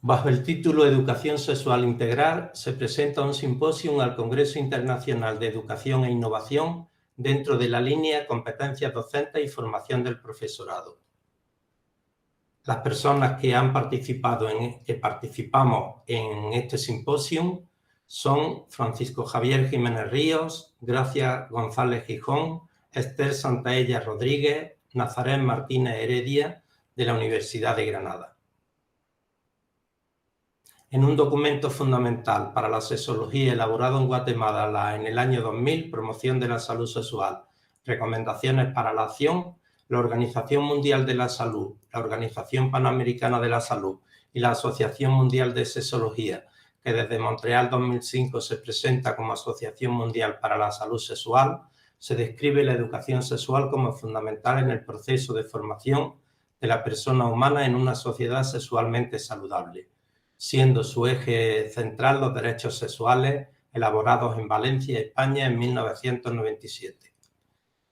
Bajo el título Educación Sexual Integral se presenta un simposio al Congreso Internacional de Educación e Innovación dentro de la línea Competencias Docentes y Formación del Profesorado. Las personas que participamos en este simposio son Francisco Javier Jiménez Ríos, Gracia González Gijón, Esther Santaella Rodríguez, Nazaret Martínez Heredia, de la Universidad de Granada. En un documento fundamental para la sexología elaborado en Guatemala en el año 2000, Promoción de la Salud Sexual, Recomendaciones para la Acción, la Organización Mundial de la Salud, la Organización Panamericana de la Salud y la Asociación Mundial de Sexología, que desde Montreal 2005 se presenta como Asociación Mundial para la Salud Sexual, se describe la educación sexual como fundamental en el proceso de formación de la persona humana en una sociedad sexualmente saludable, siendo su eje central los derechos sexuales elaborados en Valencia, España, en 1997.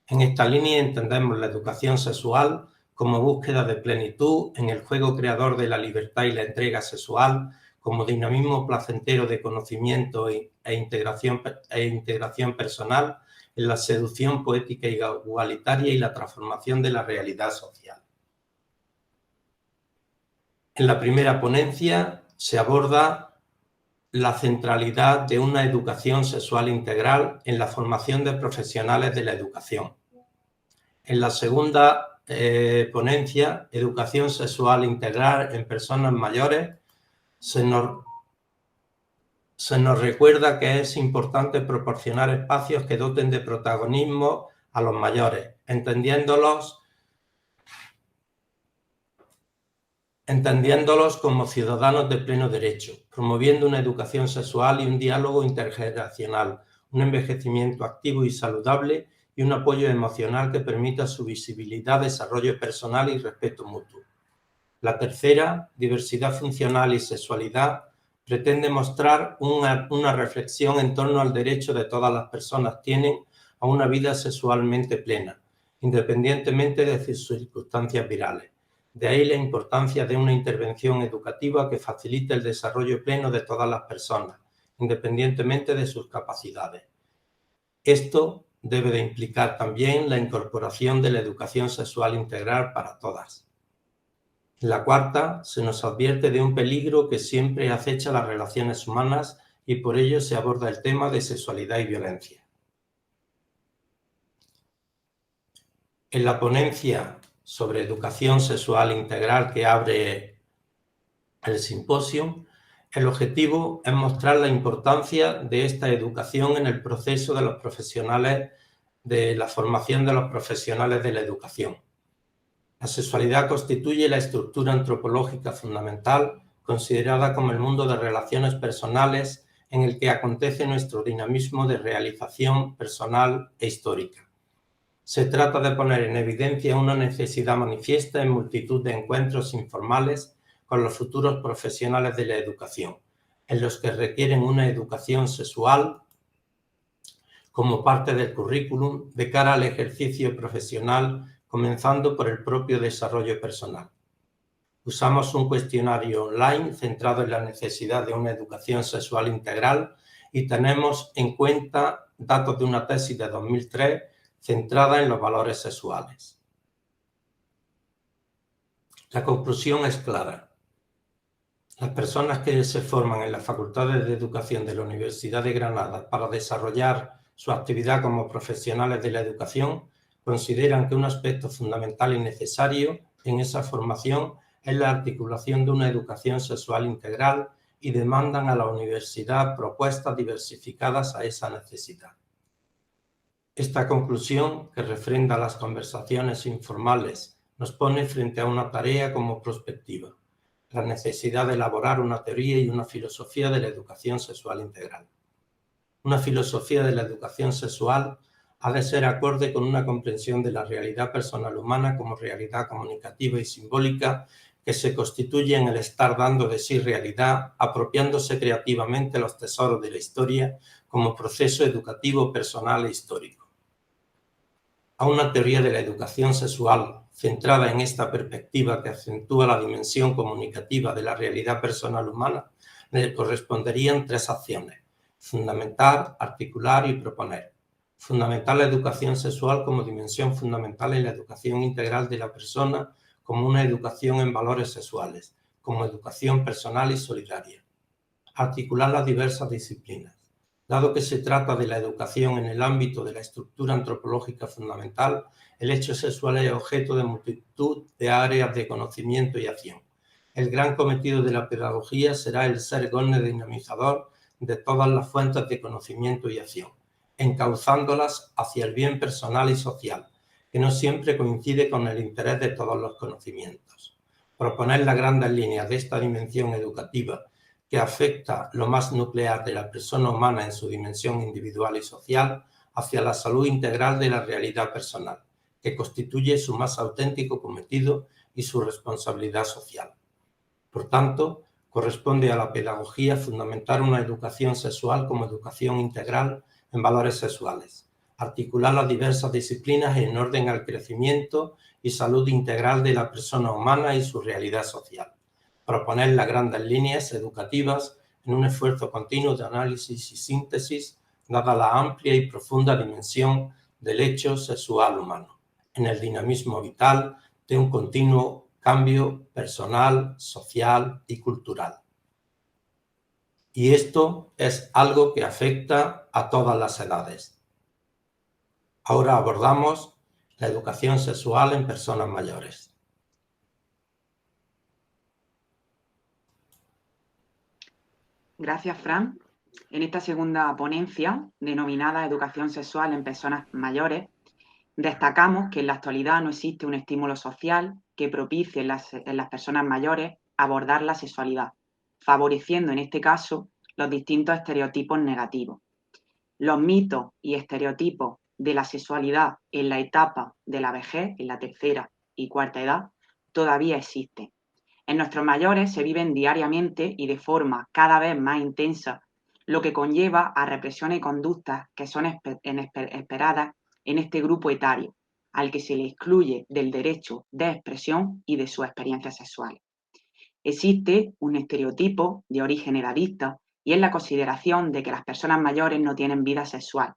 En esta línea entendemos la educación sexual como búsqueda de plenitud en el juego creador de la libertad y la entrega sexual, como dinamismo placentero de conocimiento e integración personal en la seducción poética y igualitaria y la transformación de la realidad social. En la primera ponencia se aborda la centralidad de una educación sexual integral en la formación de profesionales de la educación. En la segunda ponencia, educación sexual integral en personas mayores, se nos recuerda que es importante proporcionar espacios que doten de protagonismo a los mayores, entendiéndolos como ciudadanos de pleno derecho, promoviendo una educación sexual y un diálogo intergeneracional, un envejecimiento activo y saludable y un apoyo emocional que permita su visibilidad, desarrollo personal y respeto mutuo. La tercera, diversidad funcional y sexualidad, pretende mostrar una reflexión en torno al derecho de todas las personas tienen a una vida sexualmente plena, independientemente de sus circunstancias virales. De ahí la importancia de una intervención educativa que facilite el desarrollo pleno de todas las personas, independientemente de sus capacidades. Esto debe de implicar también la incorporación de la educación sexual integral para todas. En la cuarta, se nos advierte de un peligro que siempre acecha las relaciones humanas y por ello se aborda el tema de sexualidad y violencia. En la ponencia sobre educación sexual integral que abre el simposio, el objetivo es mostrar la importancia de esta educación en el proceso de los profesionales, de la formación de los profesionales de la educación. La sexualidad constituye la estructura antropológica fundamental, considerada como el mundo de relaciones personales en el que acontece nuestro dinamismo de realización personal e histórica. Se trata de poner en evidencia una necesidad manifiesta en multitud de encuentros informales con los futuros profesionales de la educación, en los que requieren una educación sexual como parte del currículum de cara al ejercicio profesional, comenzando por el propio desarrollo personal. Usamos un cuestionario online centrado en la necesidad de una educación sexual integral y tenemos en cuenta datos de una tesis de 2003 centrada en los valores sexuales. La conclusión es clara. Las personas que se forman en las facultades de educación de la Universidad de Granada para desarrollar su actividad como profesionales de la educación consideran que un aspecto fundamental y necesario en esa formación es la articulación de una educación sexual integral y demandan a la universidad propuestas diversificadas a esa necesidad. Esta conclusión, que refrenda las conversaciones informales, nos pone frente a una tarea como prospectiva, la necesidad de elaborar una teoría y una filosofía de la educación sexual integral. Una filosofía de la educación sexual ha de ser acorde con una comprensión de la realidad personal humana como realidad comunicativa y simbólica que se constituye en el estar dando de sí realidad, apropiándose creativamente los tesoros de la historia como proceso educativo personal e histórico. a una teoría de la educación sexual centrada en esta perspectiva que acentúa la dimensión comunicativa de la realidad personal humana, le corresponderían 3 acciones: fundamentar, articular y proponer. Fundamentar la educación sexual como dimensión fundamental en la educación integral de la persona, como una educación en valores sexuales, como educación personal y solidaria. Articular las diversas disciplinas. Dado que se trata de la educación en el ámbito de la estructura antropológica fundamental, el hecho sexual es objeto de multitud de áreas de conocimiento y acción. El gran cometido de la pedagogía será el ser gozne dinamizador de todas las fuentes de conocimiento y acción, encauzándolas hacia el bien personal y social, que no siempre coincide con el interés de todos los conocimientos. Proponer las grandes líneas de esta dimensión educativa que afecta lo más nuclear de la persona humana en su dimensión individual y social, hacia la salud integral de la realidad personal, que constituye su más auténtico cometido y su responsabilidad social. Por tanto, corresponde a la pedagogía fundamentar una educación sexual como educación integral en valores sexuales, articular las diversas disciplinas en orden al crecimiento y salud integral de la persona humana y su realidad social. Proponer las grandes líneas educativas en un esfuerzo continuo de análisis y síntesis, dada la amplia y profunda dimensión del hecho sexual humano, en el dinamismo vital de un continuo cambio personal, social y cultural. Y esto es algo que afecta a todas las edades. Ahora abordamos la educación sexual en personas mayores. Gracias, Fran. En esta segunda ponencia, denominada Educación sexual en personas mayores, destacamos que en la actualidad no existe un estímulo social que propicie en las personas mayores abordar la sexualidad, favoreciendo en este caso los distintos estereotipos negativos. Los mitos y estereotipos de la sexualidad en la etapa de la vejez, en la tercera y cuarta edad, todavía existen. En nuestros mayores se viven diariamente y de forma cada vez más intensa, lo que conlleva a represiones y conductas que son esperadas en este grupo etario, al que se le excluye del derecho de expresión y de sus experiencias sexuales. Existe un estereotipo de origen edadista y es la consideración de que las personas mayores no tienen vida sexual.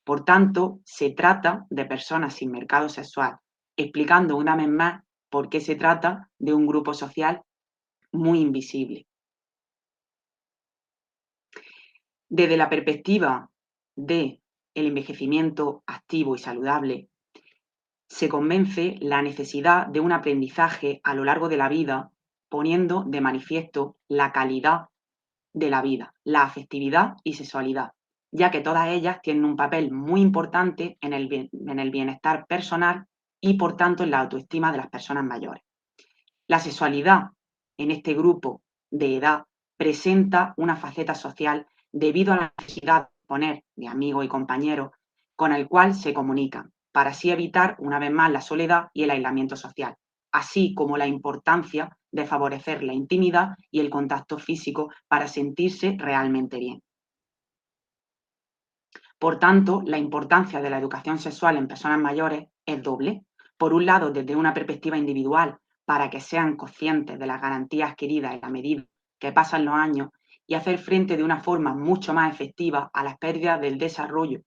Por tanto, se trata de personas sin mercado sexual, explicando una vez más por qué se trata de un grupo social muy invisible. Desde la perspectiva del envejecimiento activo y saludable, se convence la necesidad de un aprendizaje a lo largo de la vida, poniendo de manifiesto la calidad de la vida, la afectividad y sexualidad, ya que todas ellas tienen un papel muy importante en el bienestar personal y, por tanto, en la autoestima de las personas mayores. La sexualidad en este grupo de edad presenta una faceta social debido a la necesidad de disponer de amigos y compañeros con el cual se comunican, para así evitar una vez más la soledad y el aislamiento social, así como la importancia de favorecer la intimidad y el contacto físico para sentirse realmente bien. Por tanto, la importancia de la educación sexual en personas mayores es doble. Por un lado, desde una perspectiva individual, para que sean conscientes de las garantías adquiridas en la medida que pasan los años y hacer frente de una forma mucho más efectiva a las pérdidas del desarrollo.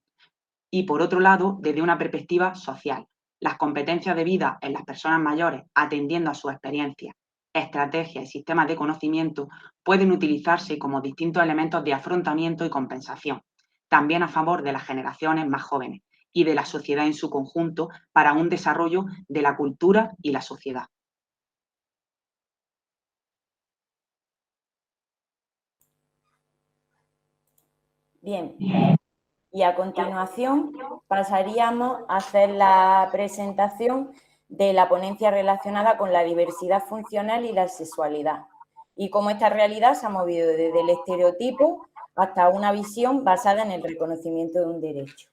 Y por otro lado, desde una perspectiva social, las competencias de vida en las personas mayores, atendiendo a sus experiencias, estrategias y sistemas de conocimiento, pueden utilizarse como distintos elementos de afrontamiento y compensación, también a favor de las generaciones más jóvenes y de la sociedad en su conjunto para un desarrollo de la cultura y la sociedad. Bien, y a continuación pasaríamos a hacer la presentación de la ponencia relacionada con la diversidad funcional y la sexualidad, y cómo esta realidad se ha movido desde el estereotipo hasta una visión basada en el reconocimiento de un derecho.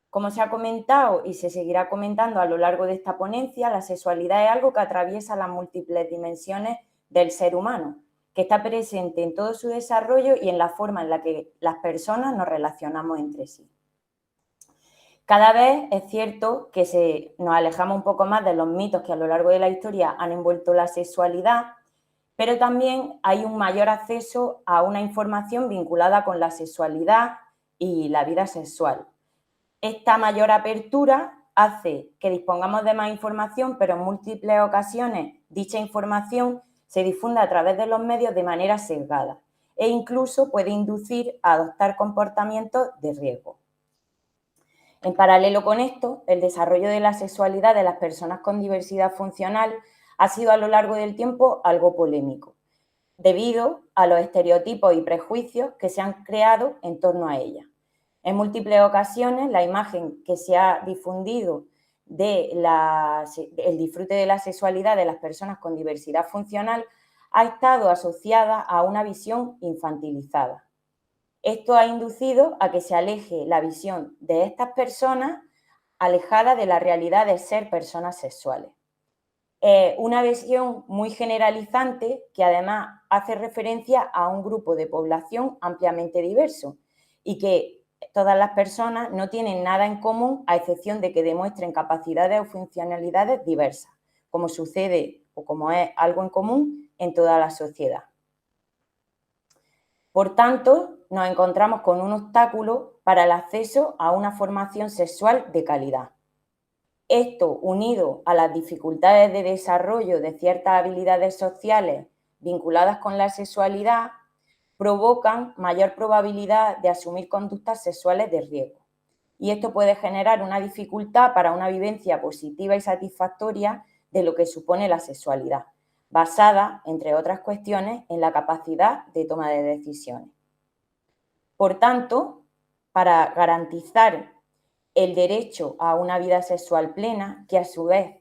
Como se ha comentado y se seguirá comentando a lo largo de esta ponencia, la sexualidad es algo que atraviesa las múltiples dimensiones del ser humano, que está presente en todo su desarrollo y en la forma en la que las personas nos relacionamos entre sí. Cada vez es cierto que nos alejamos un poco más de los mitos que a lo largo de la historia han envuelto la sexualidad, pero también hay un mayor acceso a una información vinculada con la sexualidad y la vida sexual. Esta mayor apertura hace que dispongamos de más información, pero en múltiples ocasiones dicha información se difunda a través de los medios de manera sesgada e incluso puede inducir a adoptar comportamientos de riesgo. En paralelo con esto, el desarrollo de la sexualidad de las personas con diversidad funcional ha sido a lo largo del tiempo algo polémico, debido a los estereotipos y prejuicios que se han creado en torno a ella. En múltiples ocasiones, la imagen que se ha difundido del disfrute de la sexualidad de las personas con diversidad funcional ha estado asociada a una visión infantilizada. Esto ha inducido a que se aleje la visión de estas personas alejada de la realidad de ser personas sexuales. Una visión muy generalizante que además hace referencia a un grupo de población ampliamente diverso y que todas las personas no tienen nada en común a excepción de que demuestren capacidades o funcionalidades diversas, como sucede o como es algo en común en toda la sociedad. Por tanto, nos encontramos con un obstáculo para el acceso a una formación sexual de calidad. Esto, unido a las dificultades de desarrollo de ciertas habilidades sociales vinculadas con la sexualidad, provocan mayor probabilidad de asumir conductas sexuales de riesgo. Y esto puede generar una dificultad para una vivencia positiva y satisfactoria de lo que supone la sexualidad, basada, entre otras cuestiones, en la capacidad de toma de decisiones. Por tanto, para garantizar el derecho a una vida sexual plena, que a su vez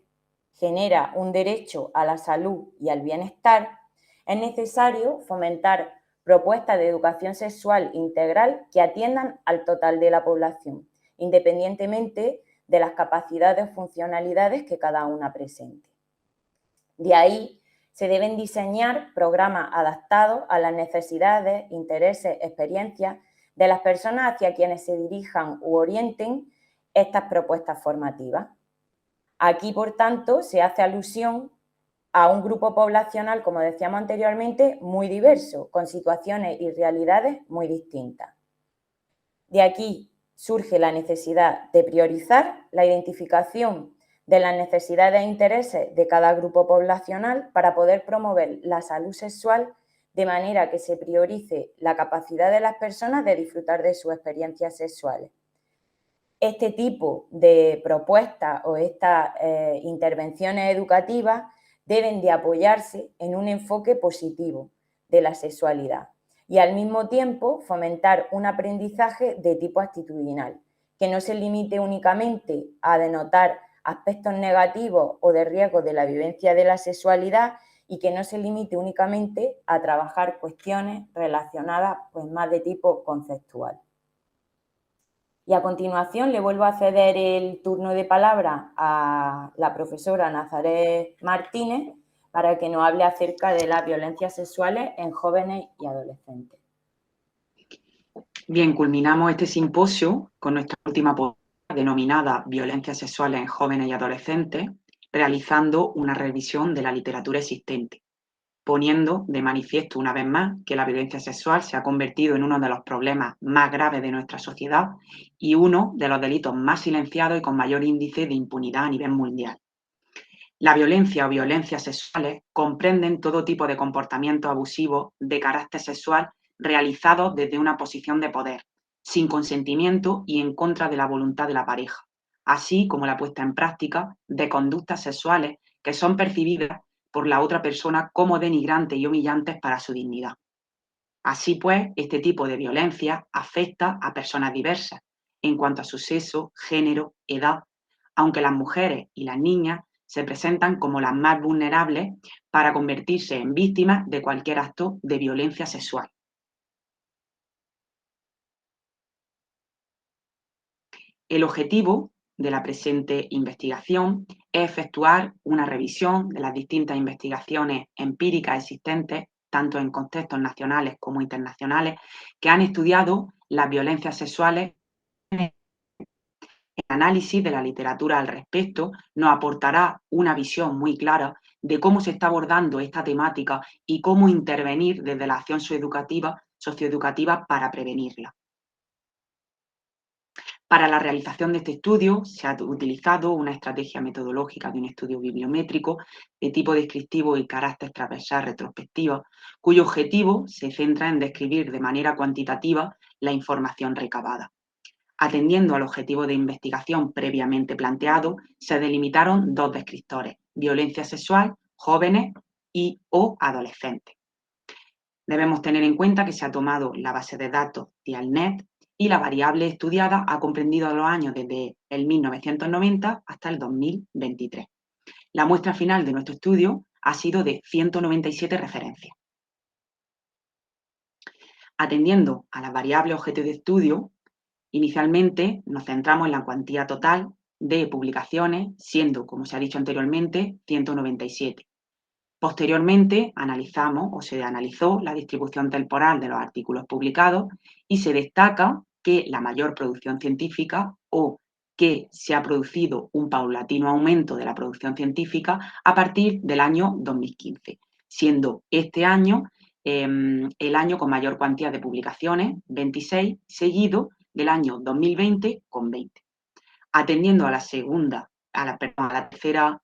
genera un derecho a la salud y al bienestar, es necesario fomentar propuestas de educación sexual integral que atiendan al total de la población, independientemente de las capacidades o funcionalidades que cada una presente. De ahí se deben diseñar programas adaptados a las necesidades, intereses, experiencias de las personas hacia quienes se dirijan u orienten estas propuestas formativas. Aquí, por tanto, se hace alusión a un grupo poblacional, como decíamos anteriormente, muy diverso, con situaciones y realidades muy distintas. De aquí surge la necesidad de priorizar la identificación de las necesidades e intereses de cada grupo poblacional para poder promover la salud sexual de manera que se priorice la capacidad de las personas de disfrutar de sus experiencias sexuales. Este tipo de propuestas o estas intervenciones educativas deben de apoyarse en un enfoque positivo de la sexualidad y al mismo tiempo fomentar un aprendizaje de tipo actitudinal, que no se limite únicamente a denotar aspectos negativos o de riesgo de la vivencia de la sexualidad y que no se limite únicamente a trabajar cuestiones relacionadas pues, más de tipo conceptual. Y a continuación le vuelvo a ceder el turno de palabra a la profesora Nazaret Martínez para que nos hable acerca de las violencias sexuales en jóvenes y adolescentes. Bien, culminamos este simposio con nuestra última ponencia denominada Violencias sexuales en jóvenes y adolescentes, realizando una revisión de la literatura existente, poniendo de manifiesto una vez más que la violencia sexual se ha convertido en uno de los problemas más graves de nuestra sociedad y uno de los delitos más silenciados y con mayor índice de impunidad a nivel mundial. La violencia o violencias sexuales comprenden todo tipo de comportamientos abusivos de carácter sexual realizados desde una posición de poder, sin consentimiento y en contra de la voluntad de la pareja, así como la puesta en práctica de conductas sexuales que son percibidas por la otra persona como denigrantes y humillantes para su dignidad. Así pues, este tipo de violencia afecta a personas diversas en cuanto a su sexo, género, edad, aunque las mujeres y las niñas se presentan como las más vulnerables para convertirse en víctimas de cualquier acto de violencia sexual. El objetivo de la presente investigación es efectuar una revisión de las distintas investigaciones empíricas existentes, tanto en contextos nacionales como internacionales, que han estudiado las violencias sexuales en análisis de la literatura al respecto nos aportará una visión muy clara de cómo se está abordando esta temática y cómo intervenir desde la acción socioeducativa para prevenirla. Para la realización de este estudio se ha utilizado una estrategia metodológica de un estudio bibliométrico de tipo descriptivo y carácter transversal retrospectiva, cuyo objetivo se centra en describir de manera cuantitativa la información recabada. Atendiendo al objetivo de investigación previamente planteado, se delimitaron dos descriptores: violencia sexual, jóvenes o adolescentes. Debemos tener en cuenta que se ha tomado la base de datos Dialnet y la variable estudiada ha comprendido los años desde el 1990 hasta el 2023. La muestra final de nuestro estudio ha sido de 197 referencias. Atendiendo a las variables objeto de estudio, inicialmente nos centramos en la cuantía total de publicaciones, siendo, como se ha dicho anteriormente, 197. Posteriormente se analizó la distribución temporal de los artículos publicados y se destaca que la mayor producción científica o que se ha producido un paulatino aumento de la producción científica a partir del año 2015, siendo este año el año con mayor cuantía de publicaciones, 26, seguido del año 2020 con 20. Atendiendo a la tercera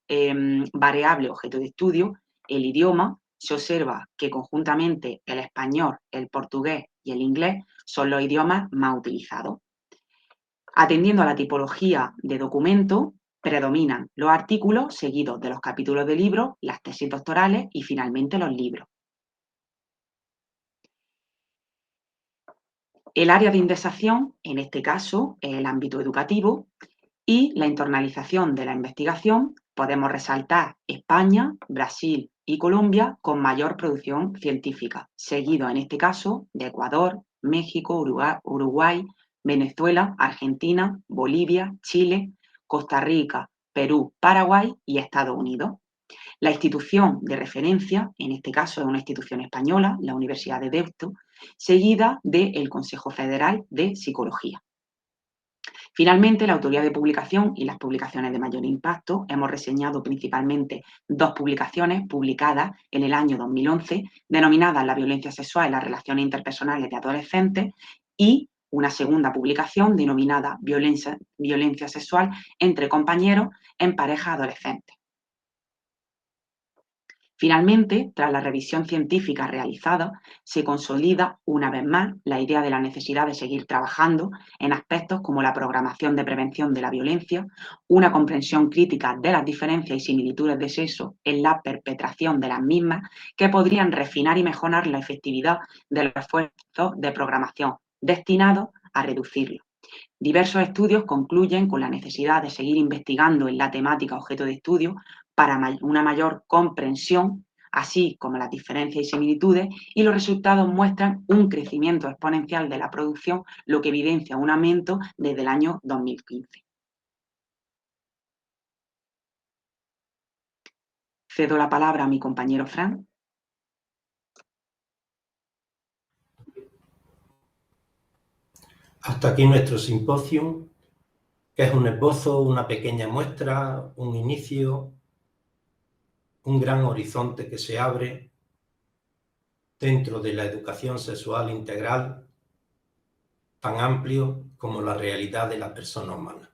variable objeto de estudio, el idioma, se observa que conjuntamente el español, el portugués y el inglés son los idiomas más utilizados. Atendiendo a la tipología de documento, predominan los artículos seguidos de los capítulos de libros, las tesis doctorales y finalmente los libros. El área de indexación, en este caso, es el ámbito educativo, y la internalización de la investigación, podemos resaltar España, Brasil y Colombia con mayor producción científica, seguido en este caso de Ecuador, México, Uruguay, Venezuela, Argentina, Bolivia, Chile, Costa Rica, Perú, Paraguay y Estados Unidos. La institución de referencia, en este caso es una institución española, la Universidad de Deusto, seguida del Consejo Federal de Psicología. Finalmente, la autoría de publicación y las publicaciones de mayor impacto. Hemos reseñado principalmente dos publicaciones publicadas en el año 2011, denominadas La violencia sexual y las relaciones interpersonales de adolescentes, y una segunda publicación denominada Violencia sexual entre compañeros en parejas adolescentes. Finalmente, tras la revisión científica realizada, se consolida una vez más la idea de la necesidad de seguir trabajando en aspectos como la programación de prevención de la violencia, una comprensión crítica de las diferencias y similitudes de sexo en la perpetración de las mismas, que podrían refinar y mejorar la efectividad de los esfuerzos de programación destinados a reducirlo. Diversos estudios concluyen con la necesidad de seguir investigando en la temática objeto de estudio para una mayor comprensión, así como las diferencias y similitudes, y los resultados muestran un crecimiento exponencial de la producción, lo que evidencia un aumento desde el año 2015. Cedo la palabra a mi compañero Fran. Hasta aquí nuestro simposio, que es un esbozo, una pequeña muestra, un inicio, un gran horizonte que se abre dentro de la educación sexual integral, tan amplio como la realidad de la persona humana.